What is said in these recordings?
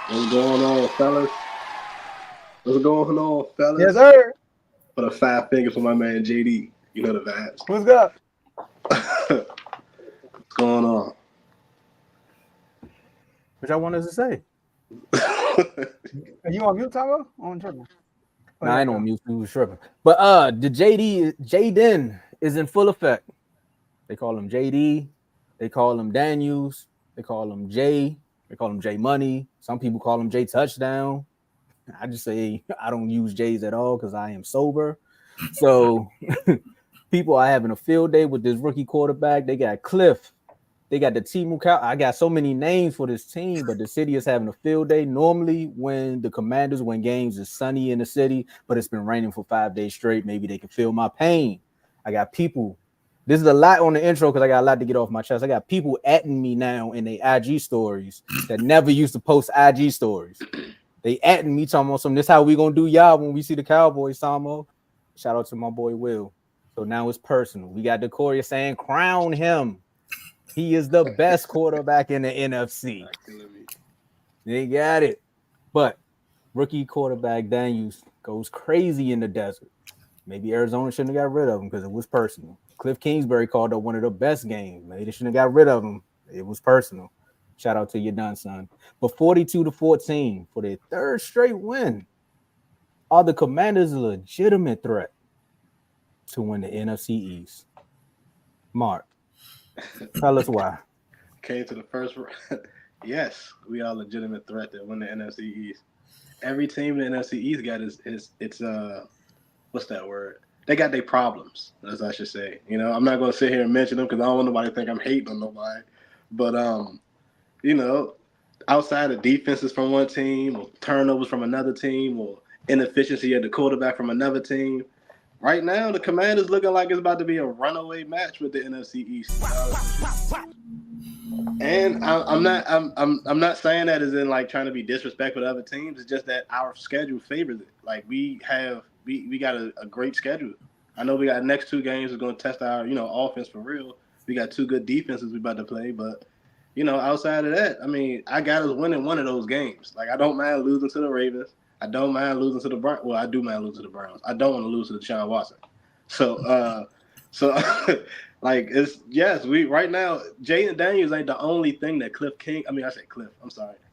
What's going on, fellas? What's going on, Yes, fellas? sir. For the 5 fingers for my man JD. You know the vibes. What's up? What's going on? Which I wanted to say. Are you on mute, Tomo? On triple. No, I ain't on mute. He was tripping. But the Jaden is in full effect. They call him JD. They call him Daniels. They call him J. They call him J Money. Some people call him J Touchdown. I just say I don't use J's at all because I am sober. So people are having a field day with this rookie quarterback. They got Cliff. They got the team. I got so many names for this team, but the city is having a field day. Normally, when the Commanders win games, it's sunny in the city, but it's been raining for 5 days straight. Maybe they can feel my pain. I got people. This is a lot on the intro because I got a lot to get off my chest. I got people atting me now in their IG stories that never used to post IG stories. They atting me talking about something. This how we gonna do y'all when we see the Cowboys, Samo. Shout out to my boy Will. So now it's personal. We got Decoria saying, crown him. He is the best quarterback in the NFC. They got it. But rookie quarterback Daniels goes crazy in the desert. Maybe Arizona shouldn't have got rid of him because it was personal. Cliff Kingsbury called up one of the best games. Maybe they shouldn't have got rid of him. It was personal. Shout out to you done, son. But 42-14 for their third straight win. Are the Commanders a legitimate threat to win the NFC East? Mark, tell us why. Came to the first round. Yes, we are a legitimate threat to win the NFC East. Every team in the NFC East got its what's that word? They got their problems, as I should say. You know, I'm not gonna sit here and mention them because I don't want nobody to think I'm hating on nobody. But you know, outside of defenses from one team or turnovers from another team or inefficiency at the quarterback from another team. Right now, the Commanders looking like it's about to be a runaway match with the NFC East. And I'm not saying that as in like trying to be disrespectful to other teams. It's just that our schedule favors it. Like we got a great schedule. I know we got next 2 games is going to test our offense for real. We got 2 good defenses we about to play, but outside of that, I mean, I got us winning one of those games. Like I don't mind losing to the Ravens. I don't mind losing to the Browns. Well, I do mind losing to the Browns. I don't want to lose to the Deshaun Watson. So like it's yes, we right now Jaden Daniels ain't the only thing that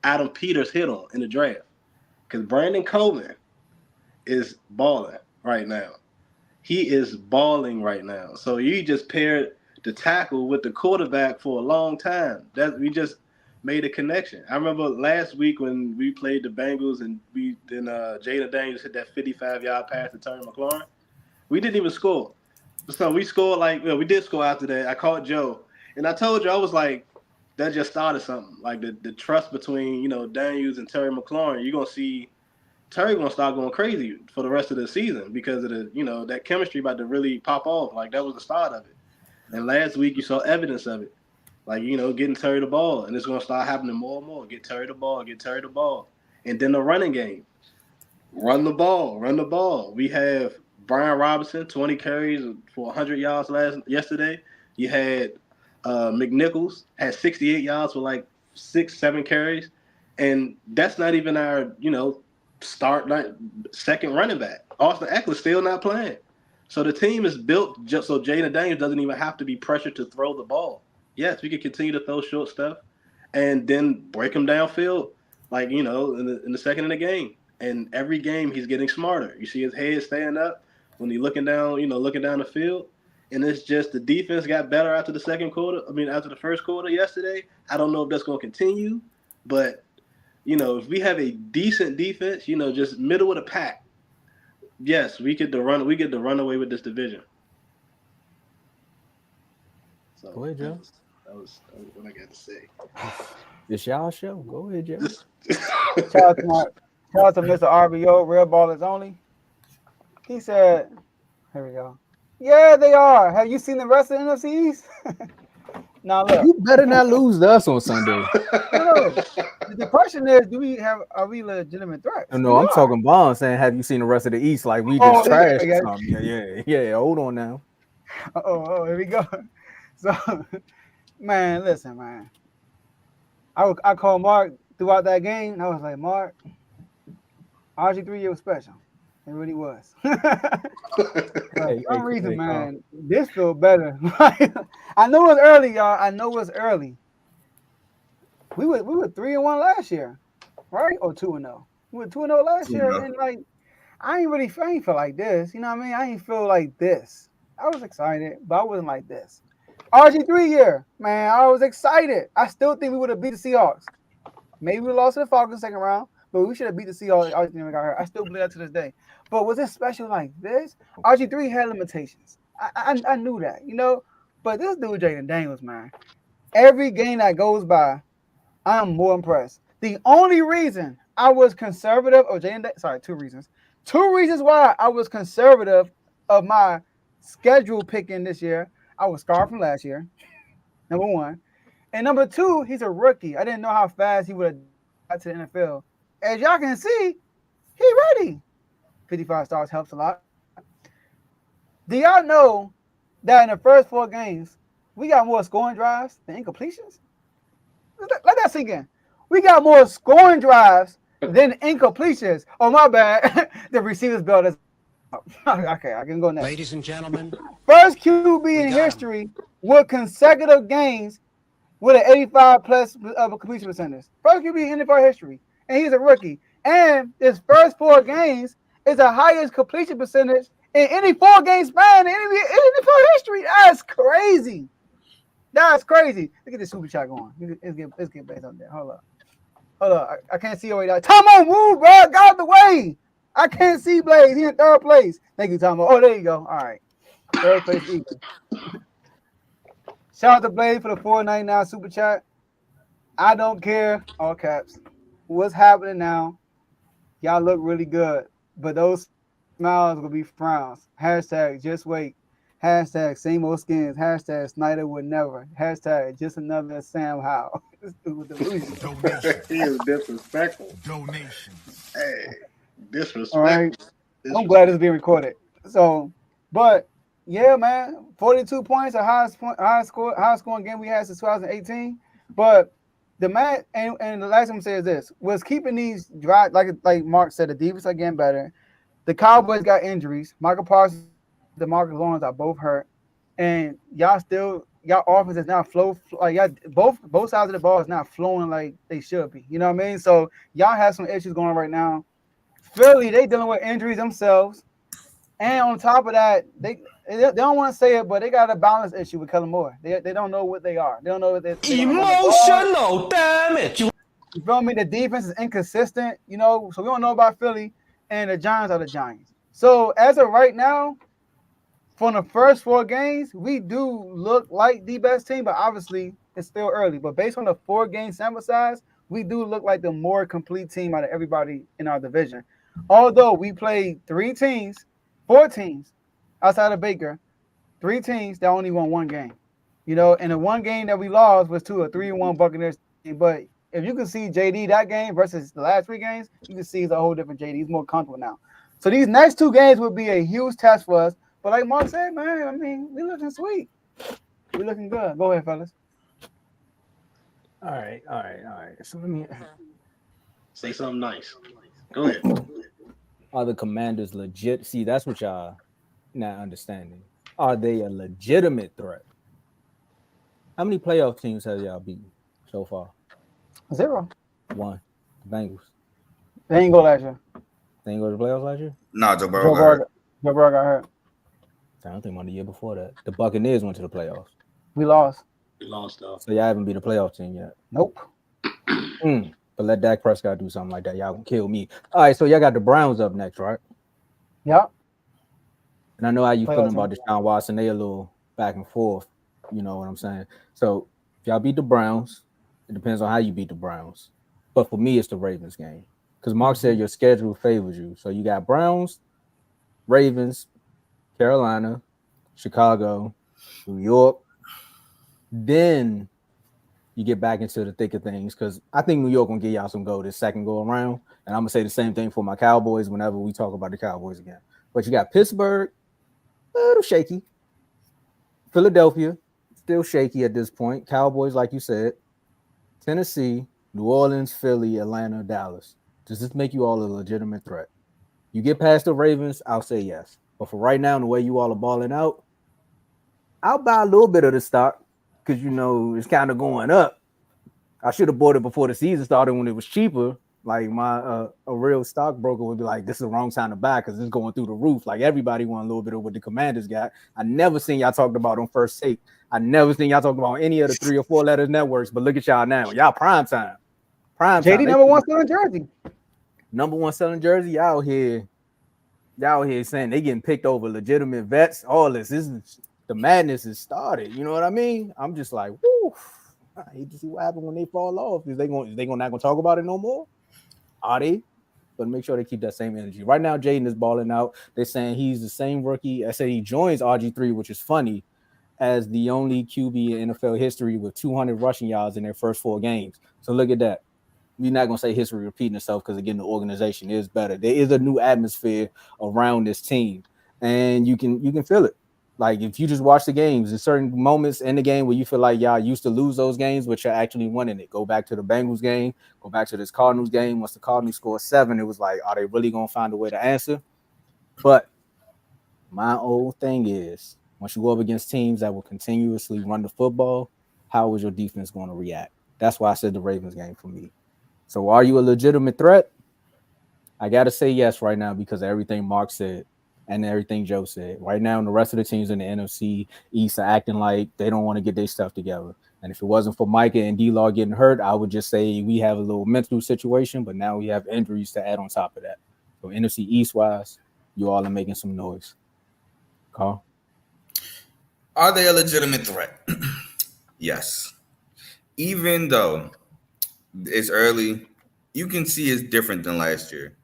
Adam Peters hit on in the draft. Because Brandon Coleman is balling right now. He is balling right now. So you just paired the tackle with the quarterback for a long time. That we just made a connection. I remember last week when we played the Bengals and Jaden Daniels hit that 55-yard pass to Terry McLaurin. We didn't even score. So we scored we did score after that. I called Joe, and I told you I was like, that just started something. Like the trust between Daniels and Terry McLaurin. You're gonna see Terry gonna start going crazy for the rest of the season because of the that chemistry about to really pop off. Like that was the start of it. And last week you saw evidence of it. Like getting Terry the ball, and it's gonna start happening more and more. Get Terry the ball, and then the running game. Run the ball. We have Brian Robinson, 20 carries for 100 yards yesterday. You had McNichols had 68 yards for like 6-7 carries, and that's not even our second running back. Austin Eckler's still not playing, so the team is built just so Jaden Daniels doesn't even have to be pressured to throw the ball. Yes, we can continue to throw short stuff, and then break him downfield, like in the second of the game. And every game he's getting smarter. You see his head staying up when he's looking down the field. And it's just the defense got better after the after the first quarter yesterday. I don't know if that's going to continue, but if we have a decent defense, just middle of the pack, yes, we get to run away with this division. So go ahead, Joe. That was what I got to say. It's y'all show. Go ahead, Joe. Shout out to Mr. RBO, Real Ballers Only. He said, here we go. Yeah, they are. Have you seen the rest of the NFC East? Now look. You better not lose to us on Sunday. No. The question is, are we legitimate threats? No, I'm talking Bond saying, have you seen the rest of the East? Like we just trashed something. Yeah. Hold on now. Oh, here we go. So, man, listen, man. I call Mark throughout that game, I was like, Mark, RG3 year was special. It really was. For some reason, man, this feel better. I know it's early, y'all. I know it's early. We were 3-1 last year, right? Or 2-0. We were 2-0 last year, and like I ain't feel like this. You know what I mean? I ain't feel like this. I was excited, but I wasn't like this. RG3 year, man, I was excited. I still think we would have beat the Seahawks. Maybe we lost to the Falcons second round, but we should have beat the Seahawks. RG3 never got hurt. I still believe that to this day. But was it special like this? RG3 had limitations. I knew that, you know. But this dude, Jaden Daniels, man, every game that goes by, I'm more impressed. The only reason I was conservative, two reasons. Two reasons why I was conservative of my schedule picking this year. I was scarred from last year, number one. And number two, he's a rookie. I didn't know how fast he would have got to the NFL. As y'all can see, he ready. 55 stars helps a lot. Do y'all know that in the first 4 games, we got more scoring drives than incompletions? Let that sink in. We got more scoring drives than incompletions. Oh, my bad. The receivers belt is up. Okay, I can go next. Ladies and gentlemen, first QB in history with consecutive games with an 85 plus of a completion percentage. First QB in NFL history, and he's a rookie. And his first 4 games is the highest completion percentage in any 4-game span in NFL history. That's crazy. That's crazy. Look at this super chat going. Let's get based on that. Hold up. I can't see your way down. Tomo, move, bro. Get out the way. I can't see Blaze. He's in 3rd place. Thank you, Tomo. Oh, there you go. All right. 3rd place equal. Shout out to Blaze for the $4.99 super chat. I don't care, all caps, what's happening now. Y'all look really good, but those smiles will be frowns. Hashtag just wait. Hashtag same old skins. Hashtag Snyder would never. Hashtag just another Sam Howe. This dude delusional. He is disrespectful. donations. Hey, disrespectful. All right. I'm glad it's being recorded. So, but yeah, man, 42 points, the highest scoring game we had since 2018. But the man, and the last thing I'm saying is this, was keeping these drives, like Mark said, the defense are getting better. The Cowboys got injuries. Michael Parsons, DeMarcus Lawrence are both hurt, and y'all offense is now both sides of the ball is not flowing like they should be. You know what I mean? So y'all have some issues going on right now. Philly, they dealing with injuries themselves, and on top of that, they don't want to say it, but they got a balance issue with Kellen Moore. They don't know what they are. They don't know what they're Emotional damage. You feel me? The defense is inconsistent, you know, so we don't know about Philly, and the Giants are the Giants. So as of right now, from the first 4 games, we do look like the best team, but obviously it's still early. But based on the 4-game sample size, we do look like the more complete team out of everybody in our division. Although we played 4 teams outside of Baker, 3 teams that only won 1 game. You know, and the 1 game that we lost was to a 3-1 Buccaneers team. But if you can see JD that game versus the last 3 games, you can see it's a whole different JD. He's more comfortable now. So these next 2 games will be a huge test for us. But like Mark said, man, I mean, we looking sweet. We looking good. Go ahead, fellas. All right. So let me say something nice. Go ahead. Are the Commanders legit? See, that's what y'all not understanding. Are they a legitimate threat? How many playoff teams have y'all beaten so far? 0. 1. The Bengals. They ain't go last year. They ain't go to the playoffs last year? Nah, Joe Burrow got hurt. I don't think about the year before that. The Buccaneers went to the playoffs. We lost. Though. So y'all haven't been a playoff team yet. Nope. But let Dak Prescott do something like that. Y'all gonna kill me. All right, so y'all got the Browns up next, right? Yep. And I know how you feeling about Deshaun Watson. They a little back and forth. You know what I'm saying? So if y'all beat the Browns, it depends on how you beat the Browns. But for me, it's the Ravens game. Because Mark said your schedule favors you. So you got Browns, Ravens, Carolina, Chicago, New York. Then you get back into the thick of things because I think New York gonna give y'all some go this second go around. And I'm gonna say the same thing for my Cowboys whenever we talk about the Cowboys again. But you got Pittsburgh, a little shaky. Philadelphia, still shaky at this point. Cowboys, like you said. Tennessee, New Orleans, Philly, Atlanta, Dallas. Does this make you all a legitimate threat? You get past the Ravens, I'll say yes. But for right now, the way you all are balling out, I'll buy a little bit of the stock because it's kind of going up. I should have bought it before the season started when it was cheaper. Like a real stockbroker would be like, this is the wrong time to buy because it's going through the roof. Like everybody want a little bit of what the Commanders got. I never seen y'all talked about on First Take. I never seen y'all talk about any of the 3 or 4 letters networks. But look at y'all now. Y'all prime time. JD number one selling jersey. Number one selling jersey. Y'all here saying they getting picked over legitimate vets. All this is the madness has started. You know what I mean? I'm just like, whoo. I hate to see what happens when they fall off. Is they not gonna talk about it no more? Are they? But make sure they keep that same energy. Right now, Jaden is balling out. They're saying he's the same rookie. I said he joins RG3, which is funny, as the only QB in NFL history with 200 rushing yards in their first 4 games. So look at that. We're not gonna say history repeating itself because again, the organization is better. There is a new atmosphere around this team, and you can feel it. Like if you just watch the games, there's certain moments in the game where you feel like y'all used to lose those games, but you're actually winning it. Go back to the Bengals game, go back to this Cardinals game. Once the Cardinals scored 7, it was like, are they really gonna find a way to answer? But my old thing is, once you go up against teams that will continuously run the football, how is your defense going to react? That's why I said the Ravens game for me. So are you a legitimate threat? I got to say yes right now because of everything Mark said and everything Joe said. Right now, the rest of the teams in the NFC East are acting like they don't want to get their stuff together. And if it wasn't for Micah and D-Law getting hurt, I would just say we have a little mental situation, but now we have injuries to add on top of that. So NFC East-wise, you all are making some noise. Carl? Are they a legitimate threat? Yes. Even though it's early, you can see it's different than last year.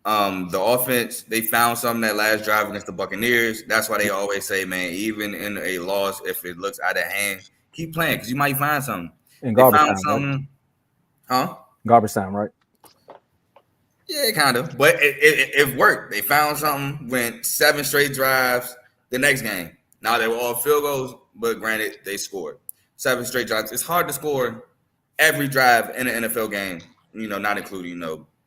The offense, they found something that last drive against the Buccaneers. That's why they always say, man, even in a loss, if it looks out of hand, keep playing because you might find something. In they garbage found time, something, right? huh? Garbage time, right? Yeah, kind of. But it worked. They found something, went 7 straight drives the next game. Now they were all field goals, but granted, they scored 7 straight drives. It's hard to score every drive in an NFL game, not including,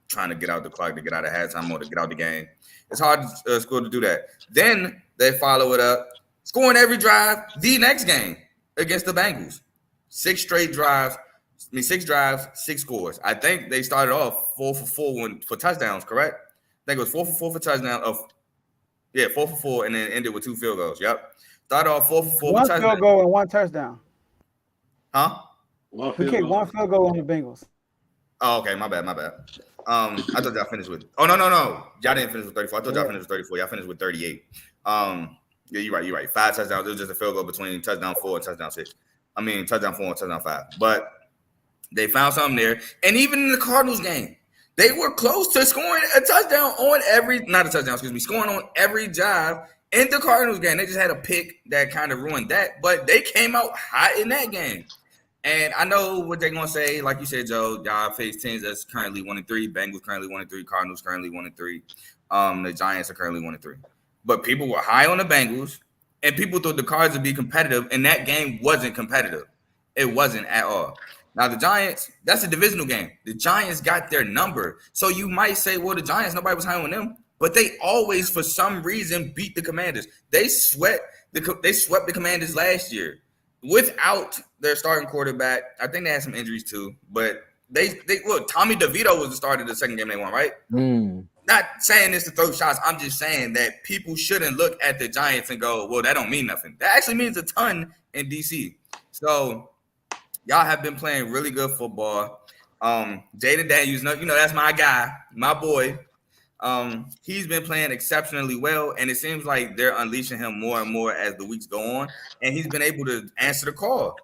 trying to get out the clock, to get out of halftime or to get out the game. It's hard to score to do that. Then they follow it up, scoring every drive the next game against the Bengals. 6 straight drives. 6 drives, 6 scores. I think they started off 4 for 4 for touchdowns, correct? I think it was 4 for 4 for touchdowns. 4 for 4, and then ended with 2 field goals. Yep. Started off 4 for 4 1 for touchdowns. field goal and 1 touchdown. Huh? We kicked 1 field goal on the Bengals. Oh, okay. My bad. I thought y'all finished with. Oh, no. Y'all didn't finish with 34. I thought y'all finished with 34. Y'all finished with 38. Yeah, you're right. 5 touchdowns. It was just a field goal between touchdown 4 and touchdown 6. I mean, touchdown 4 and touchdown 5. But they found something there. And even in the Cardinals game, they were close to scoring a touchdown on scoring on every drive in the Cardinals game. They just had a pick that kind of ruined that. But they came out hot in that game. And I know what they're going to say. Like you said, Joe, y'all face teams that's currently 1-3. Bengals currently 1-3. Cardinals currently 1-3. The Giants are currently 1-3. But people were high on the Bengals, and people thought the Cards would be competitive, and that game wasn't competitive. It wasn't at all. Now, the Giants, that's a divisional game. The Giants got their number. So you might say, well, the Giants, nobody was high on them. But they always, for some reason, beat the Commanders. They swept the Commanders last year without their starting quarterback. I think they had some injuries too. But they look, Tommy DeVito was the starter of the second game they won, right? Not saying this to throw shots. I'm just saying that people shouldn't look at the Giants and go, well, that don't mean nothing. That actually means a ton in D.C. So y'all have been playing really good football. Jaden Daniels, that's my guy, my boy. He's been playing exceptionally well, and it seems like they're unleashing him more and more as the weeks go on, and he's been able to answer the call.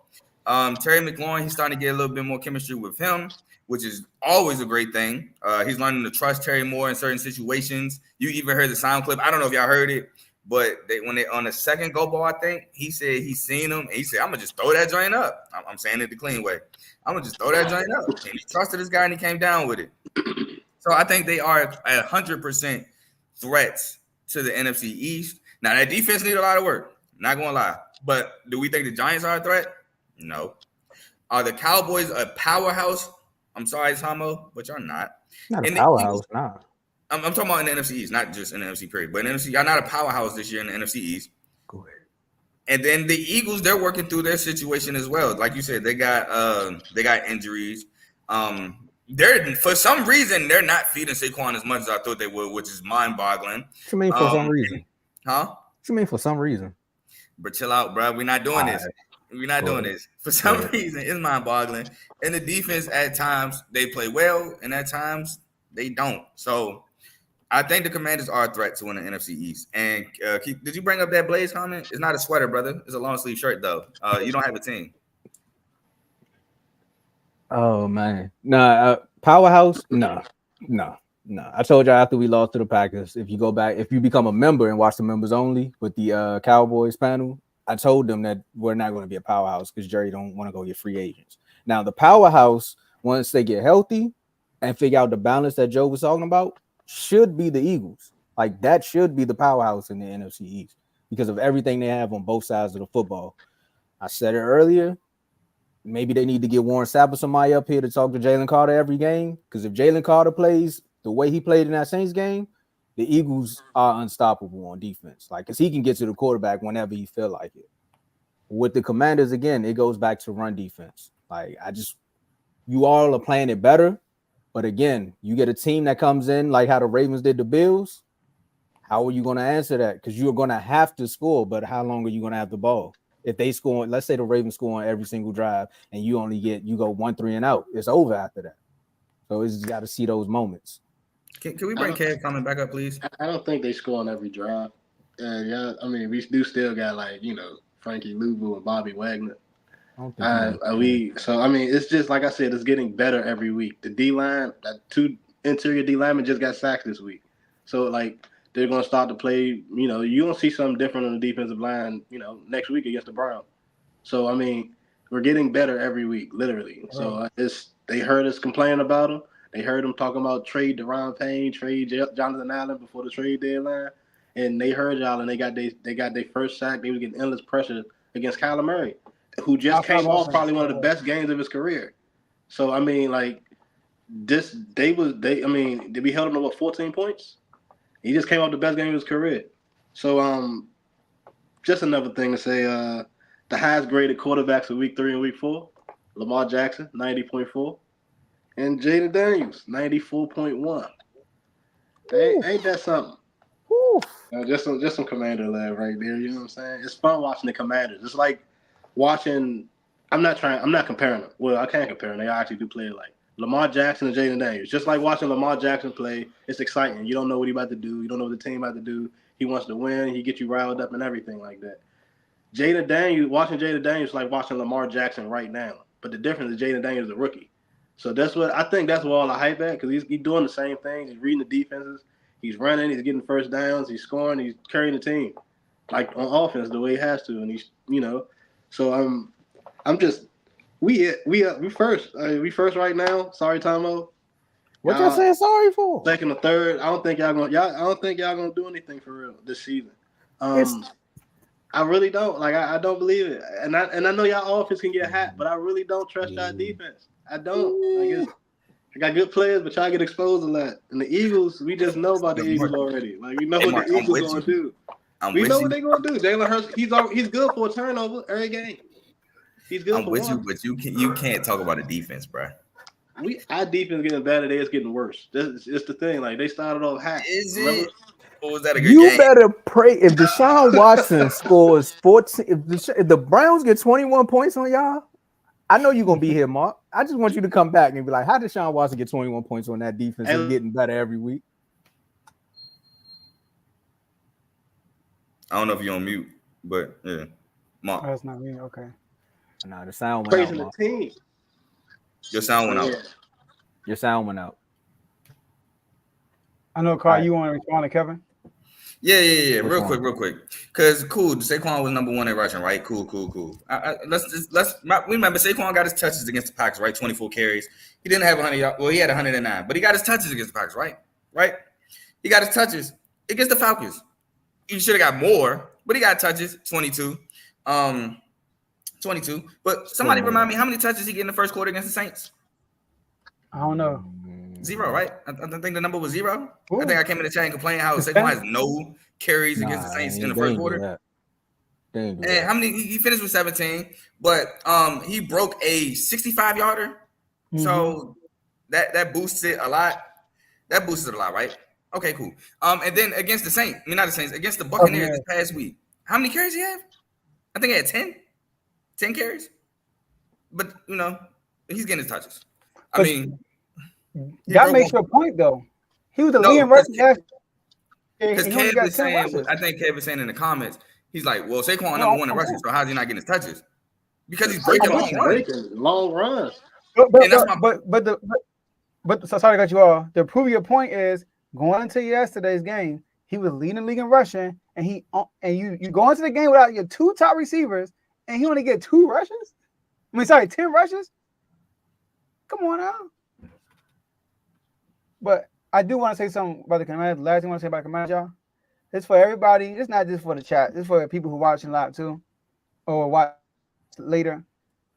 Terry McLaurin, he's starting to get a little bit more chemistry with him, which is always a great thing. He's learning to trust Terry more in certain situations. You even heard the sound clip. I don't know if y'all heard it, but when they on the second go ball, I think he said he's seen him, and he said, I'm going to just throw that joint up. I'm saying it the clean way. I'm going to just throw that joint up. And he trusted this guy, and he came down with it. So I think they are 100% threats to the NFC East. Now, that defense needs a lot of work. Not going to lie. But do we think the Giants are a threat? No. Are the Cowboys a powerhouse? I'm sorry, Tomo, but y'all not. Not a And the powerhouse, Eagles, nah. I'm talking about in the NFC East, not just in the NFC period, but in the NFC, y'all not a powerhouse this year in the NFC East. Go ahead. And then the Eagles, they're working through their situation as well. Like you said, they got injuries. They're for some reason they're not feeding Saquon as much as I thought they would, which is mind-boggling. What you mean for some reason? Huh? What you mean for some reason? But chill out, bro. We're not doing this. Right. We're not Go doing ahead. this. For some reason, it's mind-boggling. And the defense, at times, they play well, and at times, they don't. So I think the Commanders are a threat to win the NFC East. And Keith, did you bring up that Blaze comment? It's not a sweater, brother. It's a long-sleeve shirt, though. You don't have a team. Oh, man. Nah, powerhouse? No. I told y'all after we lost to the Packers, if you go back, if you become a member and watch the members only with the Cowboys panel, I told them that we're not going to be a powerhouse because Jerry don't want to go get free agents. Now, the powerhouse, once they get healthy and figure out the balance that Joe was talking about, should be the Eagles. Like, that should be the powerhouse in the NFC East because of everything they have on both sides of the football. I said it earlier. Maybe they need to get Warren Sapp or somebody up here to talk to Jalen Carter every game because if Jalen Carter plays the way he played in that Saints game, the Eagles are unstoppable on defense. Like, because he can get to the quarterback whenever he feel like it. With the Commanders, again, it goes back to run defense. Like, you all are playing it better. But again, you get a team that comes in like how the Ravens did the Bills. How are you going to answer that? Because you're going to have to score, but how long are you going to have the ball? If they score, let's say the Ravens score on every single drive and you go 1-3 and out, it's over after that. So it's just got to see those moments. Can we bring Kev coming back up, please? I don't think they score on every drive. Yeah, I mean, we do still got Frankie Louvu and Bobby Wagner. It's just like I said, it's getting better every week. The D line, two interior D linemen just got sacked this week, so they're gonna start to play. You're gonna see something different on the defensive line. Next week against the Browns. So I mean, we're getting better every week, literally. So they heard us complaining about them. They heard them talking about trade Deron Payne, trade Jonathan Allen before the trade deadline, and they heard y'all and they got their first sack. They were getting endless pressure against Kyler Murray, who just came off probably one of the best games of his career. So I mean, we held him to 14 points. He just came off the best game of his career. So just another thing to say, the highest graded quarterbacks of week 3 and week 4, Lamar Jackson, 90.4, and Jaden Daniels, 94.1. Ain't that something? Just some Commander love right there. You know what I'm saying? It's fun watching the Commanders. It's like watching. I'm not comparing them. Well, I can't compare them. They actually do play like Lamar Jackson and Jaden Daniels. Just like watching Lamar Jackson play, it's exciting. You don't know what he's about to do. You don't know what the team about to do. He wants to win. He gets you riled up and everything like that. Watching Jaden Daniels is like watching Lamar Jackson right now. But the difference is Jaden Daniels is a rookie. So that's what I think. That's where all the hype at because he's doing the same thing. He's reading the defenses. He's running. He's getting first downs. He's scoring. He's carrying the team, like on offense the way he has to. And he's So I'm just we first. We first right now. Sorry, Tomo. What y'all saying sorry for? Second or third. I don't think y'all gonna do anything for real this season. I really don't. I don't believe it. And I know y'all offense can get hot, but I really don't trust y'all defense. I don't. I got good players, but y'all get exposed a lot. And the Eagles, we just know about the Eagles already. We know what the Eagles gonna do. We know what they're gonna do. Jalen Hurts, he's good for a turnover every game. He's good for one. I'm with you, but you can't talk about the defense, bro. Our defense getting better, it's getting worse. It's the thing. They started off hot. Is remember? it? Or was that a good You game? better pray if Deshaun Watson scores 14. If the Browns get 21 points on y'all, I know you're gonna be here, Mark. I just want you to come back and be like, how did Deshaun Watson get 21 points on that defense and getting better every week? I don't know if you're on mute, but yeah. Mark. Oh, that's not me. Okay. Nah, the sound went Praising out. the team. Your sound went out. Your sound went out. I know, Carl, you want to respond to Kevin? Yeah. Real quick. Because cool, Saquon was number 1 in rushing, right? Cool. Let's remember Saquon got his touches against the Packers, right? 24 carries. He didn't have 100 yards. Well, he had 109, but he got his touches against the Packers, right? Right? He got his touches against the Falcons. He should have got more, but he got touches, 22. 22. But somebody remind me how many touches he get in the first quarter against the Saints? I don't know. 0, right? I think the number was 0. Ooh. I think I came in the chat and complained how Saquon has no carries against the Saints in the first quarter. And how many? He finished with 17, but he broke a 65-yarder. Mm-hmm. So that boosts it a lot. That boosts it a lot, right? Okay, cool. And then against the Saints, not the Saints, against the Buccaneers this past week, how many carries he have? I think he had 10 carries. But he's getting his touches. I mean, that makes your point though. He was the leading rushing last year. Because Kev is saying, I think Kev is saying in the comments, he's like, well, Saquon number 1 in rushing, so how's he not getting his touches? Because he's breaking long runs. But so sorry to cut you off. To prove your point is going into yesterday's game, he was leading the league in rushing, and you go into the game without your 2 top receivers, and he only get 2 rushes. 10 rushes. Come on now. But I do want to say something about the command. The last thing I want to say about command, y'all. It's for everybody. It's not just for the chat. It's for people who watching live too, or watch later.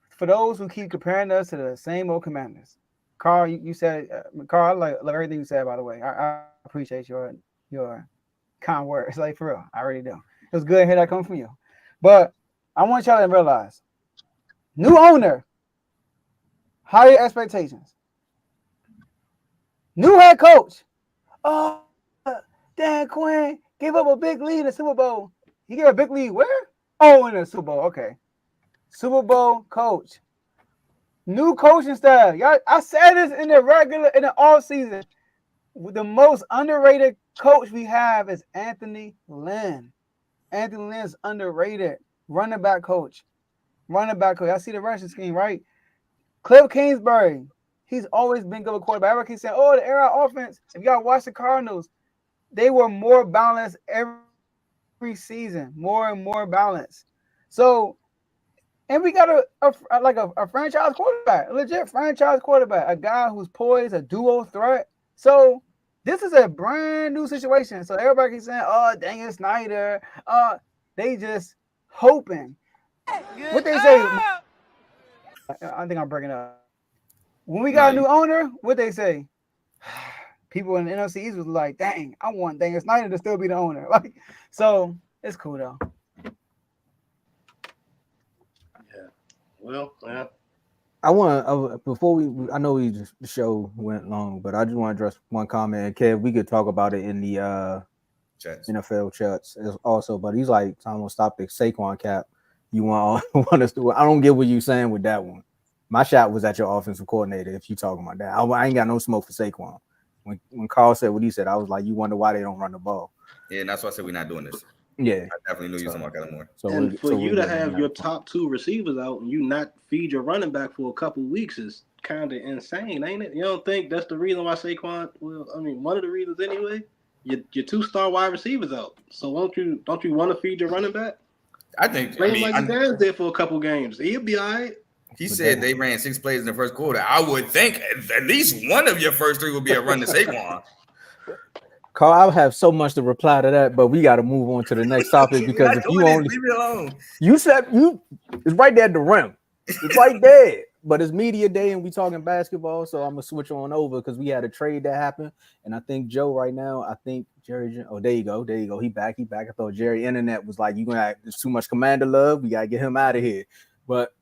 For those who keep comparing us to the same old Commanders. Carl, you said, Carl, I love everything you said, by the way. I appreciate your kind words. Like, for real, I really do. It was good to hear that come from you. But I want y'all to realize, new owner, higher expectations. New head coach. Oh, Dan Quinn gave up a big lead in the Super Bowl. He gave a big lead where? Oh, in the Super Bowl. Okay. Super Bowl coach. New coaching staff. Y'all, I said this in the off season. The most underrated coach we have is Anthony Lynn. Anthony Lynn's underrated. Running back coach. I see the rushing scheme, right? Cliff Kingsbury. He's always been good with quarterback. Everybody keeps saying, oh, the era offense. If y'all watch the Cardinals, they were more balanced every season. More and more balanced. So, and we got a franchise quarterback, a legit franchise quarterback, a guy who's poised, a duo threat. So this is a brand new situation. So everybody keeps saying, oh, dang it, Snyder. They just hoping. What they say, I think I'm breaking up. When we got a new owner, what they say? People in the NFC East was like, dang, I want Daniel Snyder to still be the owner. Like, so it's cool though. Well, yeah. I want before I know the show went long, but I just want to address one comment. And Kev, we could talk about it in the NFL chats also. But he's like, Tomo, stop the Saquon cap. You want us to? I don't get what you're saying with that one. My shot was at your offensive coordinator. If you talking about that, I ain't got no smoke for Saquon. When Carl said what he said, I was like, you wonder why they don't run the ball. Yeah, and that's why I said we're not doing this. Yeah, I definitely knew you were talking about that more. And for you to have your top 2 receivers out and you not feed your running back for a couple of weeks is kind of insane, ain't it? You don't think that's the reason why Saquon? Well, I mean, one of the reasons anyway. Your 2-star wide receivers out. So don't you want to feed your running back? I think. Like Dan's there for a couple games. He'll be all right. He said they ran 6 plays in the first quarter. I would think at least one of your first 3 would be a run to Saquon. Carl, I have so much to reply to that, but we got to move on to the next topic because if you only leave it alone. You said it's right there at the rim. It's right there. But it's media day and we talking basketball, so I'm gonna switch on over because we had a trade that happened. And I think Joe right now, I think Jerry. Oh, there you go. He back. I thought Jerry Internet was like, you gonna have there's too much Commander love. We gotta get him out of here. But